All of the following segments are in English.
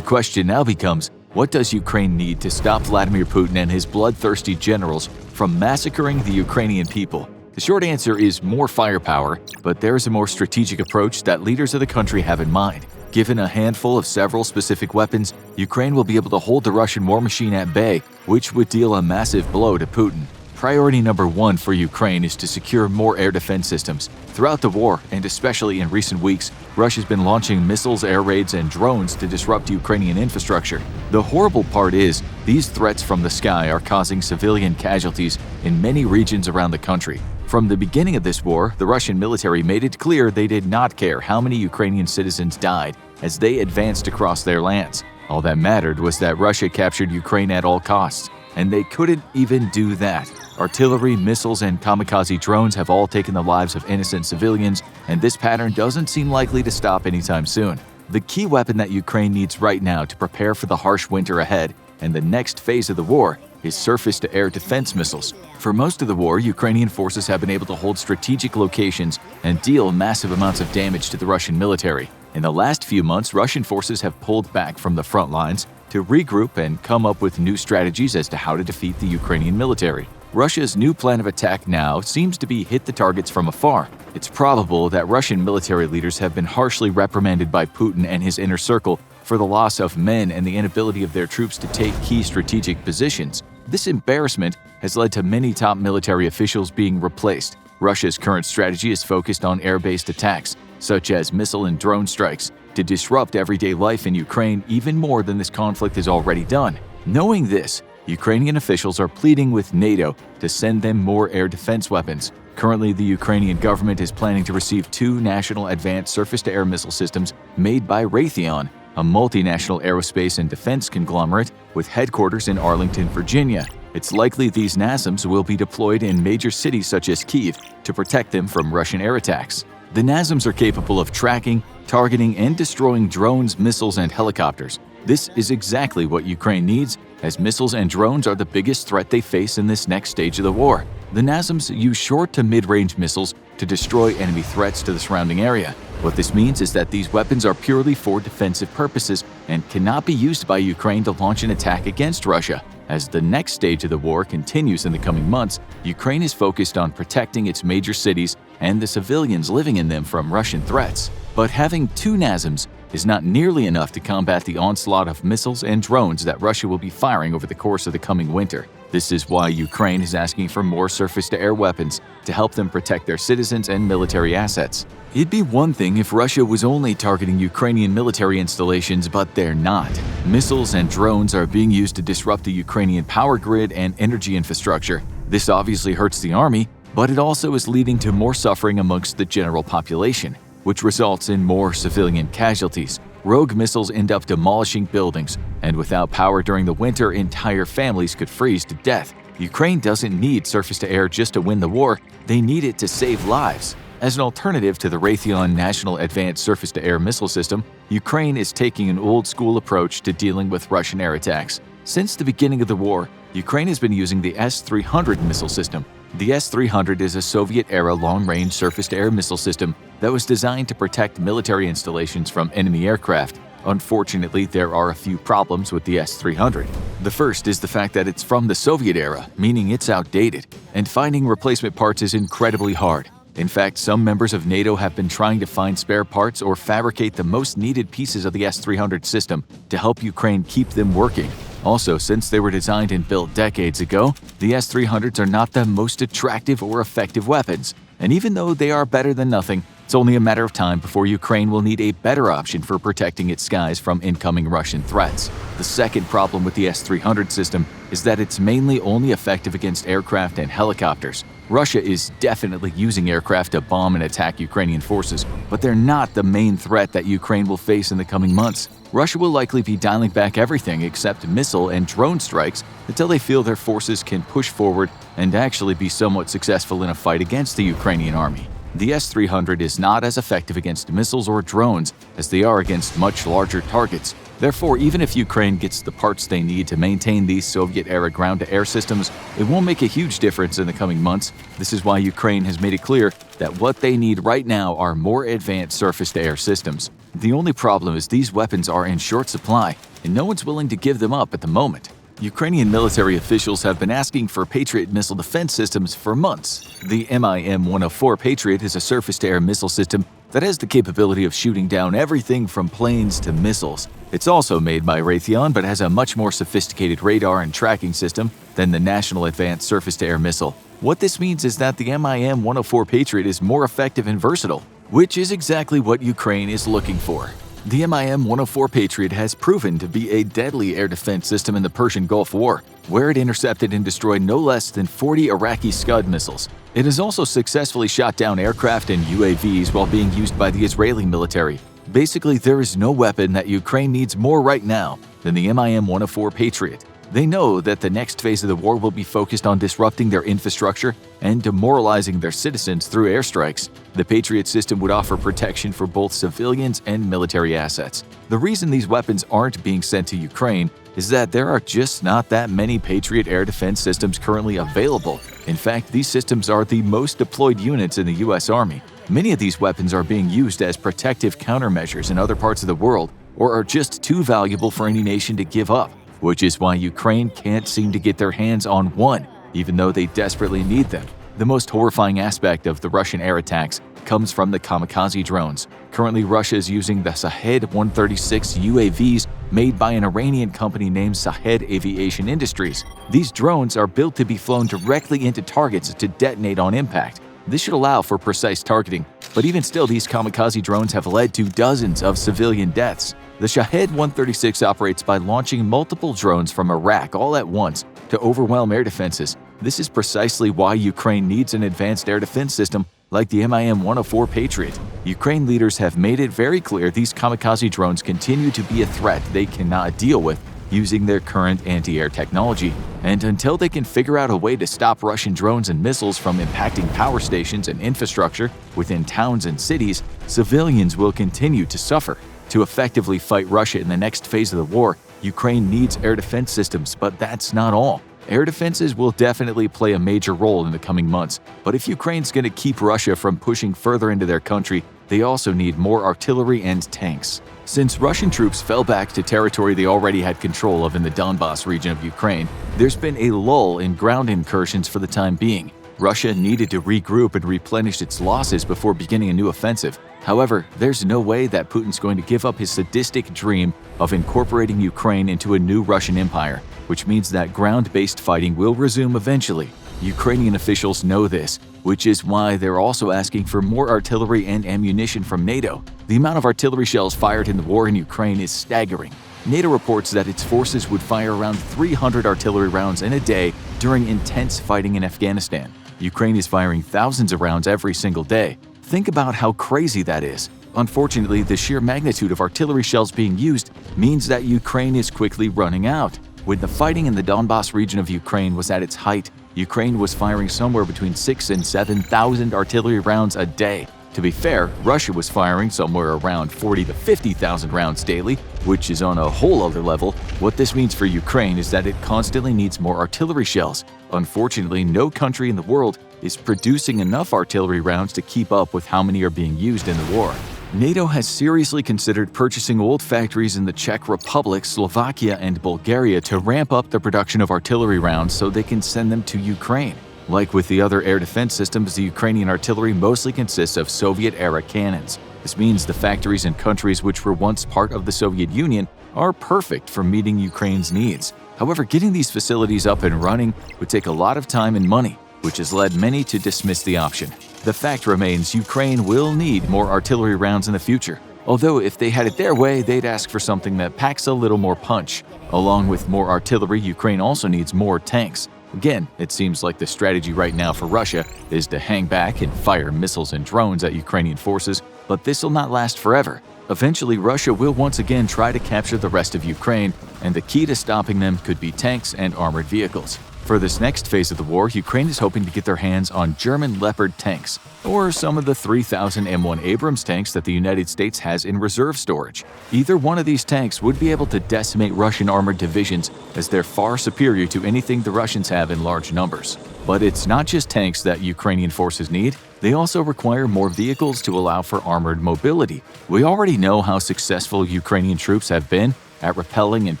The question now becomes, what does Ukraine need to stop Vladimir Putin and his bloodthirsty generals from massacring the Ukrainian people? The short answer is more firepower, but there is a more strategic approach that leaders of the country have in mind. Given a handful of several specific weapons, Ukraine will be able to hold the Russian war machine at bay, which would deal a massive blow to Putin. Priority number one for Ukraine is to secure more air defense systems. Throughout the war, and especially in recent weeks, Russia's been launching missiles, air raids, and drones to disrupt Ukrainian infrastructure. The horrible part is, these threats from the sky are causing civilian casualties in many regions around the country. From the beginning of this war, the Russian military made it clear they did not care how many Ukrainian citizens died as they advanced across their lands. All that mattered was that Russia captured Ukraine at all costs, and they couldn't even do that. Artillery, missiles, and kamikaze drones have all taken the lives of innocent civilians, and this pattern doesn't seem likely to stop anytime soon. The key weapon that Ukraine needs right now to prepare for the harsh winter ahead and the next phase of the war is surface-to-air defense missiles. For most of the war, Ukrainian forces have been able to hold strategic locations and deal massive amounts of damage to the Russian military. In the last few months, Russian forces have pulled back from the front lines to regroup and come up with new strategies as to how to defeat the Ukrainian military. Russia's new plan of attack now seems to be hit the targets from afar. It's probable that Russian military leaders have been harshly reprimanded by Putin and his inner circle for the loss of men and the inability of their troops to take key strategic positions. This embarrassment has led to many top military officials being replaced. Russia's current strategy is focused on air-based attacks, such as missile and drone strikes, to disrupt everyday life in Ukraine even more than this conflict has already done. Knowing this, Ukrainian officials are pleading with NATO to send them more air defense weapons. Currently, the Ukrainian government is planning to receive 2 national advanced surface-to-air missile systems made by Raytheon, a multinational aerospace and defense conglomerate with headquarters in Arlington, Virginia. It's likely these NASAMS will be deployed in major cities such as Kyiv to protect them from Russian air attacks. The NASAMS are capable of tracking, targeting, and destroying drones, missiles, and helicopters. This is exactly what Ukraine needs, as missiles and drones are the biggest threat they face in this next stage of the war. The NASAMS use short to mid-range missiles to destroy enemy threats to the surrounding area. What this means is that these weapons are purely for defensive purposes and cannot be used by Ukraine to launch an attack against Russia. As the next stage of the war continues in the coming months, Ukraine is focused on protecting its major cities and the civilians living in them from Russian threats. But having 2 NASAMS is not nearly enough to combat the onslaught of missiles and drones that Russia will be firing over the course of the coming winter. This is why Ukraine is asking for more surface-to-air weapons to help them protect their citizens and military assets. It'd be one thing if Russia was only targeting Ukrainian military installations, but they're not. Missiles and drones are being used to disrupt the Ukrainian power grid and energy infrastructure. This obviously hurts the army, but it also is leading to more suffering amongst the general population, which results in more civilian casualties. Rogue missiles end up demolishing buildings, and without power during the winter, entire families could freeze to death. Ukraine doesn't need surface-to-air just to win the war, they need it to save lives. As an alternative to the Raytheon National Advanced Surface-to-Air Missile System, Ukraine is taking an old-school approach to dealing with Russian air attacks. Since the beginning of the war, Ukraine has been using the S-300 missile system. The S-300 is a Soviet-era long-range surface-to-air missile system that was designed to protect military installations from enemy aircraft. Unfortunately, there are a few problems with the S-300. The first is the fact that it's from the Soviet era, meaning it's outdated, and finding replacement parts is incredibly hard. In fact, some members of NATO have been trying to find spare parts or fabricate the most needed pieces of the S-300 system to help Ukraine keep them working. Also, since they were designed and built decades ago, the S-300s are not the most attractive or effective weapons. And even though they are better than nothing, it's only a matter of time before Ukraine will need a better option for protecting its skies from incoming Russian threats. The second problem with the S-300 system is that it's mainly only effective against aircraft and helicopters. Russia is definitely using aircraft to bomb and attack Ukrainian forces, but they're not the main threat that Ukraine will face in the coming months. Russia will likely be dialing back everything except missile and drone strikes until they feel their forces can push forward and actually be somewhat successful in a fight against the Ukrainian army. The S-300 is not as effective against missiles or drones as they are against much larger targets. Therefore, even if Ukraine gets the parts they need to maintain these Soviet-era ground-to-air systems, it won't make a huge difference in the coming months. This is why Ukraine has made it clear that what they need right now are more advanced surface-to-air systems. The only problem is these weapons are in short supply, and no one's willing to give them up at the moment. Ukrainian military officials have been asking for Patriot missile defense systems for months. The MIM-104 Patriot is a surface-to-air missile system that has the capability of shooting down everything from planes to missiles. It's also made by Raytheon but has a much more sophisticated radar and tracking system than the National Advanced Surface-to-Air Missile. What this means is that the MIM-104 Patriot is more effective and versatile, which is exactly what Ukraine is looking for. The MIM-104 Patriot has proven to be a deadly air defense system in the Persian Gulf War, where it intercepted and destroyed no less than 40 Iraqi Scud missiles. It has also successfully shot down aircraft and UAVs while being used by the Israeli military. Basically, there is no weapon that Ukraine needs more right now than the MIM-104 Patriot. They know that the next phase of the war will be focused on disrupting their infrastructure and demoralizing their citizens through airstrikes. The Patriot system would offer protection for both civilians and military assets. The reason these weapons aren't being sent to Ukraine is that there are just not that many Patriot air defense systems currently available. In fact, these systems are the most deployed units in the U.S. Army. Many of these weapons are being used as protective countermeasures in other parts of the world or are just too valuable for any nation to give up, which is why Ukraine can't seem to get their hands on one, even though they desperately need them. The most horrifying aspect of the Russian air attacks comes from the kamikaze drones. Currently, Russia is using the Shahed-136 UAVs made by an Iranian company named Shahed Aviation Industries. These drones are built to be flown directly into targets to detonate on impact. This should allow for precise targeting, but even still, these kamikaze drones have led to dozens of civilian deaths. The Shahed-136 operates by launching multiple drones from Iraq all at once to overwhelm air defenses. This is precisely why Ukraine needs an advanced air defense system like the MIM-104 Patriot. Ukraine leaders have made it very clear these kamikaze drones continue to be a threat they cannot deal with using their current anti-air technology. And until they can figure out a way to stop Russian drones and missiles from impacting power stations and infrastructure within towns and cities, civilians will continue to suffer. To effectively fight Russia in the next phase of the war, Ukraine needs air defense systems, but that's not all. Air defenses will definitely play a major role in the coming months, but if Ukraine's going to keep Russia from pushing further into their country, they also need more artillery and tanks. Since Russian troops fell back to territory they already had control of in the Donbas region of Ukraine, there's been a lull in ground incursions for the time being. Russia needed to regroup and replenish its losses before beginning a new offensive. However, there's no way that Putin's going to give up his sadistic dream of incorporating Ukraine into a new Russian empire, which means that ground-based fighting will resume eventually. Ukrainian officials know this, which is why they're also asking for more artillery and ammunition from NATO. The amount of artillery shells fired in the war in Ukraine is staggering. NATO reports that its forces would fire around 300 artillery rounds in a day during intense fighting in Afghanistan. Ukraine is firing thousands of rounds every single day. Think about how crazy that is. Unfortunately, the sheer magnitude of artillery shells being used means that Ukraine is quickly running out. When the fighting in the Donbas region of Ukraine was at its height, Ukraine was firing somewhere between 6,000 and 7,000 artillery rounds a day. To be fair, Russia was firing somewhere around 40,000 to 50,000 rounds daily, which is on a whole other level. What this means for Ukraine is that it constantly needs more artillery shells. Unfortunately, no country in the world is producing enough artillery rounds to keep up with how many are being used in the war. NATO has seriously considered purchasing old factories in the Czech Republic, Slovakia, and Bulgaria to ramp up the production of artillery rounds so they can send them to Ukraine. Like with the other air defense systems, the Ukrainian artillery mostly consists of Soviet-era cannons. This means the factories in countries which were once part of the Soviet Union are perfect for meeting Ukraine's needs. However, getting these facilities up and running would take a lot of time and money, which has led many to dismiss the option. The fact remains Ukraine will need more artillery rounds in the future, although if they had it their way, they'd ask for something that packs a little more punch. Along with more artillery, Ukraine also needs more tanks. Again, it seems like the strategy right now for Russia is to hang back and fire missiles and drones at Ukrainian forces, but this will not last forever. Eventually, Russia will once again try to capture the rest of Ukraine, and the key to stopping them could be tanks and armored vehicles. For this next phase of the war, Ukraine is hoping to get their hands on German Leopard tanks, or some of the 3,000 M1 Abrams tanks that the United States has in reserve storage. Either one of these tanks would be able to decimate Russian armored divisions, as they're far superior to anything the Russians have in large numbers. But it's not just tanks that Ukrainian forces need, they also require more vehicles to allow for armored mobility. We already know how successful Ukrainian troops have been at repelling and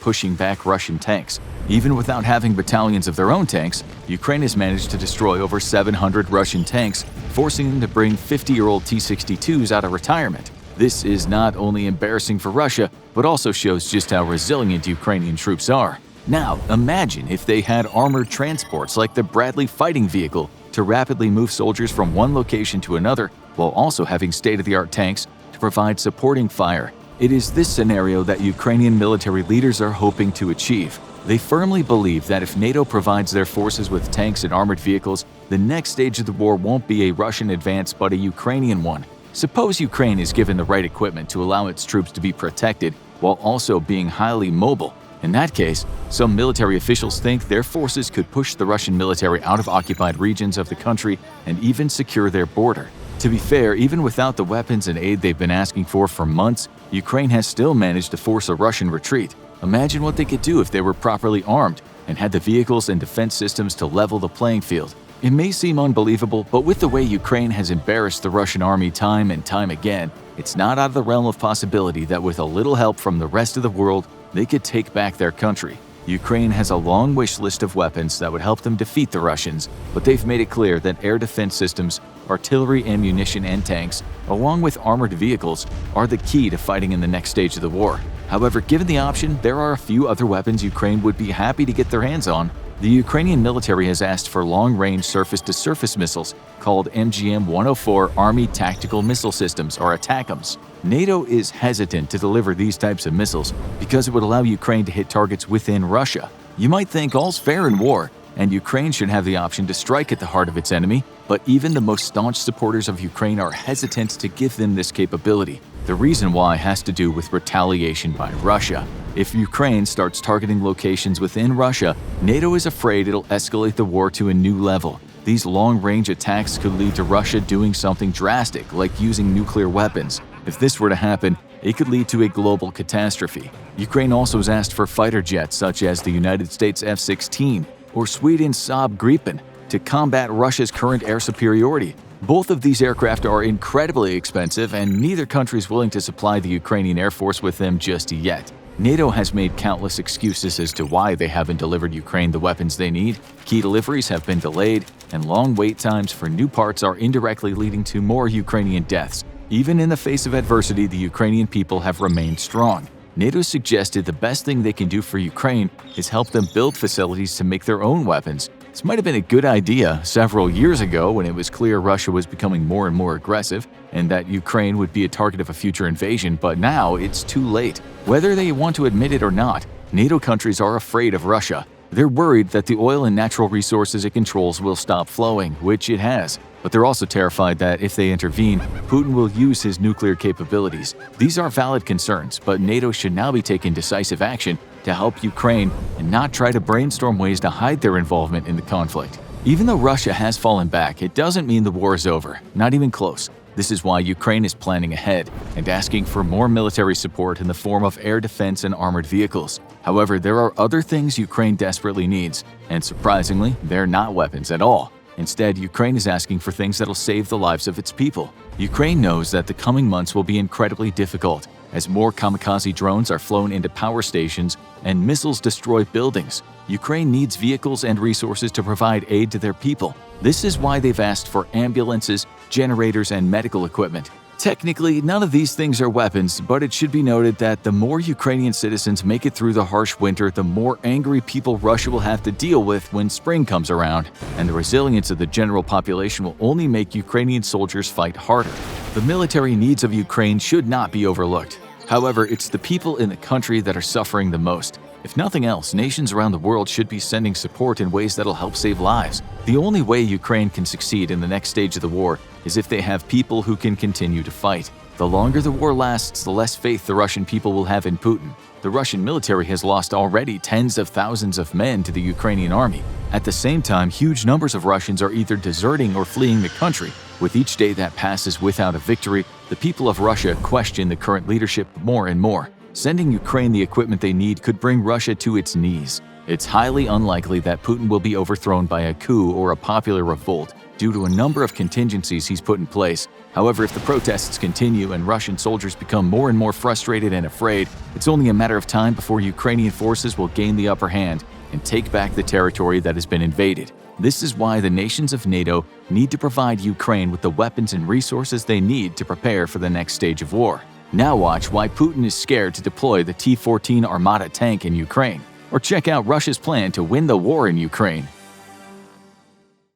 pushing back Russian tanks. Even without having battalions of their own tanks, Ukraine has managed to destroy over 700 Russian tanks, forcing them to bring 50-year-old T-62s out of retirement. This is not only embarrassing for Russia, but also shows just how resilient Ukrainian troops are. Now, imagine if they had armored transports like the Bradley fighting vehicle to rapidly move soldiers from one location to another, while also having state-of-the-art tanks to provide supporting fire. It is this scenario that Ukrainian military leaders are hoping to achieve. They firmly believe that if NATO provides their forces with tanks and armored vehicles, the next stage of the war won't be a Russian advance but a Ukrainian one. Suppose Ukraine is given the right equipment to allow its troops to be protected while also being highly mobile. In that case, some military officials think their forces could push the Russian military out of occupied regions of the country and even secure their border. To be fair, even without the weapons and aid they've been asking for months, Ukraine has still managed to force a Russian retreat. Imagine what they could do if they were properly armed and had the vehicles and defense systems to level the playing field. It may seem unbelievable, but with the way Ukraine has embarrassed the Russian army time and time again, it's not out of the realm of possibility that with a little help from the rest of the world, they could take back their country. Ukraine has a long wish list of weapons that would help them defeat the Russians, but they've made it clear that air defense systems, artillery, ammunition, and tanks, along with armored vehicles, are the key to fighting in the next stage of the war. However, given the option, there are a few other weapons Ukraine would be happy to get their hands on. The Ukrainian military has asked for long-range surface-to-surface missiles called MGM-104 Army Tactical Missile Systems, or ATACMS. NATO is hesitant to deliver these types of missiles because it would allow Ukraine to hit targets within Russia. You might think all's fair in war, and Ukraine should have the option to strike at the heart of its enemy, but even the most staunch supporters of Ukraine are hesitant to give them this capability. The reason why has to do with retaliation by Russia. If Ukraine starts targeting locations within Russia, NATO is afraid it'll escalate the war to a new level. These long-range attacks could lead to Russia doing something drastic, like using nuclear weapons. If this were to happen, it could lead to a global catastrophe. Ukraine also has asked for fighter jets such as the United States F-16 or Sweden's Saab Gripen to combat Russia's current air superiority. Both of these aircraft are incredibly expensive, and neither country is willing to supply the Ukrainian Air Force with them just yet. NATO has made countless excuses as to why they haven't delivered Ukraine the weapons they need. Key deliveries have been delayed, and long wait times for new parts are indirectly leading to more Ukrainian deaths. Even in the face of adversity, the Ukrainian people have remained strong. NATO suggested the best thing they can do for Ukraine is help them build facilities to make their own weapons. This might have been a good idea several years ago when it was clear Russia was becoming more and more aggressive and that Ukraine would be a target of a future invasion, but now it's too late. Whether they want to admit it or not, NATO countries are afraid of Russia. They're worried that the oil and natural resources it controls will stop flowing, which it has. But they're also terrified that if they intervene, Putin will use his nuclear capabilities. These are valid concerns, but NATO should now be taking decisive action to help Ukraine and not try to brainstorm ways to hide their involvement in the conflict. Even though Russia has fallen back, it doesn't mean the war is over, not even close. This is why Ukraine is planning ahead and asking for more military support in the form of air defense and armored vehicles. However, there are other things Ukraine desperately needs, and surprisingly, they're not weapons at all. Instead, Ukraine is asking for things that'll save the lives of its people. Ukraine knows that the coming months will be incredibly difficult as more kamikaze drones are flown into power stations and missiles destroy buildings. Ukraine needs vehicles and resources to provide aid to their people. This is why they've asked for ambulances, generators, and medical equipment. Technically, none of these things are weapons, but it should be noted that the more Ukrainian citizens make it through the harsh winter, the more angry people Russia will have to deal with when spring comes around, and the resilience of the general population will only make Ukrainian soldiers fight harder. The military needs of Ukraine should not be overlooked. However, it's the people in the country that are suffering the most. If nothing else, nations around the world should be sending support in ways that'll help save lives. The only way Ukraine can succeed in the next stage of the war is if they have people who can continue to fight. The longer the war lasts, the less faith the Russian people will have in Putin. The Russian military has lost already tens of thousands of men to the Ukrainian army. At the same time, huge numbers of Russians are either deserting or fleeing the country. With each day that passes without a victory, the people of Russia question the current leadership more and more. Sending Ukraine the equipment they need could bring Russia to its knees. It's highly unlikely that Putin will be overthrown by a coup or a popular revolt. due to a number of contingencies he's put in place. However, if the protests continue and Russian soldiers become more and more frustrated and afraid, it's only a matter of time before Ukrainian forces will gain the upper hand and take back the territory that has been invaded. This is why the nations of NATO need to provide Ukraine with the weapons and resources they need to prepare for the next stage of war. Now watch why Putin is scared to deploy the T-14 Armata tank in Ukraine, or check out Russia's plan to win the war in Ukraine.